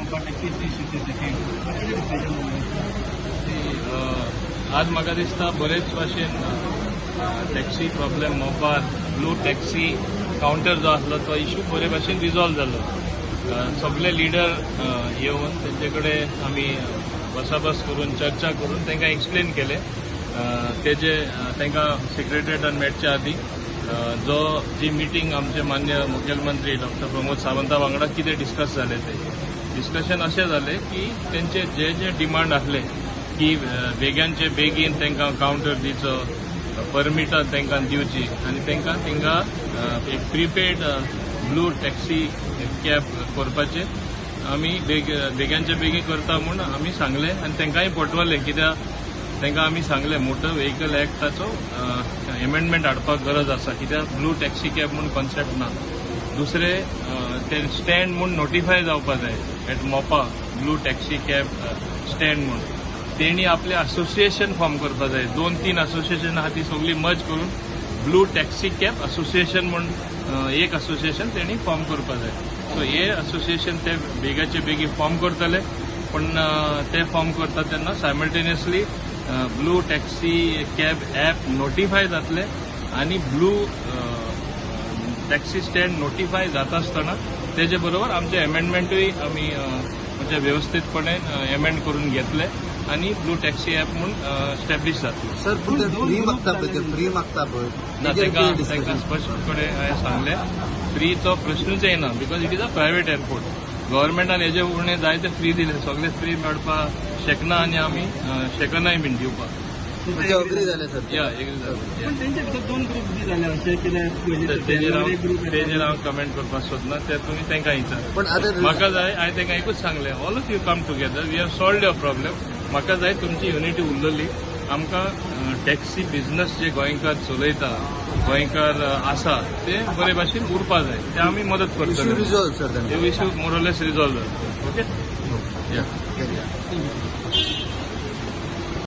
तुमकां टॅक्सीची इश्यूचे सेकेंड आज म्हाका दिसता बरेच भाशेन टॅक्सी प्रॉब्लेम मोपार ब्लू टॅक्सी कावंटर जो आसलो तो इश्यू बरे भाशेन रिजॉल्व जालो. सगळे लिडर येवन तेंचे कडेन आमी बसाबस करून चर्चा करून तांकां एक्सप्लेन केले. तेजे तांकां सेक्रेटरिएटान मेळचे आदी जी मिटींग आमचे मान्य मुखेलमंत्री डॉक्टर प्रमोद सावंता वांगडा कितें डिस्कस जालें ते डिस्कशन अशें जालें की तेंचे जे डिमांड आसले की बेग्यानचे बेगीन तांकां कावंटर दिवचो, परमिटां तांकां दिवची आनी तांकां थिंगा एक प्रिपेड ब्लू टॅक्सी कॅब करपाचे आमी बेग्यानचे बेगीन करता म्हूण आमी सांगलें आनी तांकांय पटवलें. कित्याक तांकां आमी सांगलें मोटर व्हेहिकल एक्टाचो एमेंडमेंट हाडपाक गरज आसा. कित्याक ब्लू टॅक्सी कॅब म्हूण कॉन्सेप्ट ना. दुसरे ते स्टँड म्हूण नोटिफाय जावपाक जाय एट मोपा ब्लू टॅक्सी कॅब स्टँड म्हूण. तेणी आपले असोसिएशन फॉर्म करपाक जाय. 2-3 असोसिएशन आहा ती सगळी मर्ज करून ब्लू टॅक्सी कॅब असोसिएशन म्हूण एक असोसिएशन तेणी फॉर्म करपाक जाय. सो हे असोसिएशन ते बेगाचे बेगी फॉर्म करतले. पण ते फॉर्म करता तेन्ना simultaneously blue taxi cab app notify जातले आनी ब्लू टॅक्सी स्टँड नोटिफाय जाता आसतना तेजे बरोबर आमचे एमेंडमेंटूय आमी म्हणजे व्यवस्थितपणे एमेंड करून घेतले आनी ब्लू टॅक्सी ॲप म्हणून स्टॅब्लिश जातले. सर फ्री मागता पळय ना तांकां स्पश्टपणे हांवें सांगलें फ्रीचो प्रश्नूच येना because it is a private airport. गव्हर्मेंटान हेजे उणें जाय ते फ्री दिले. सगळे फ्री मेळपाक शकना आनी आमी शकनाय बीन दिवपाक. अग्री जाले सर या एग्री जाले. पण तेंचे भितर 2 ग्रुप बी जाले अशें कितें तेजेर हांव कमेंट करपाक सोदना. ते तुमी तांकां विचार. पण आतां म्हाका जाय हांवें तांकां एकूच सांगलें all of you come together we have solved your problem. म्हाका जाय तुमची युनिटी उरलेली. आमकां टॅक्सी बिझनस जे गोंयकार चलयता गोंयकार आसा ते बरे भाशेन उरपा जाय. ते आमी मदत करतले. रिजॉल्व सर हे इश्यू मोरलेस रिजॉल्व जाता. ओके या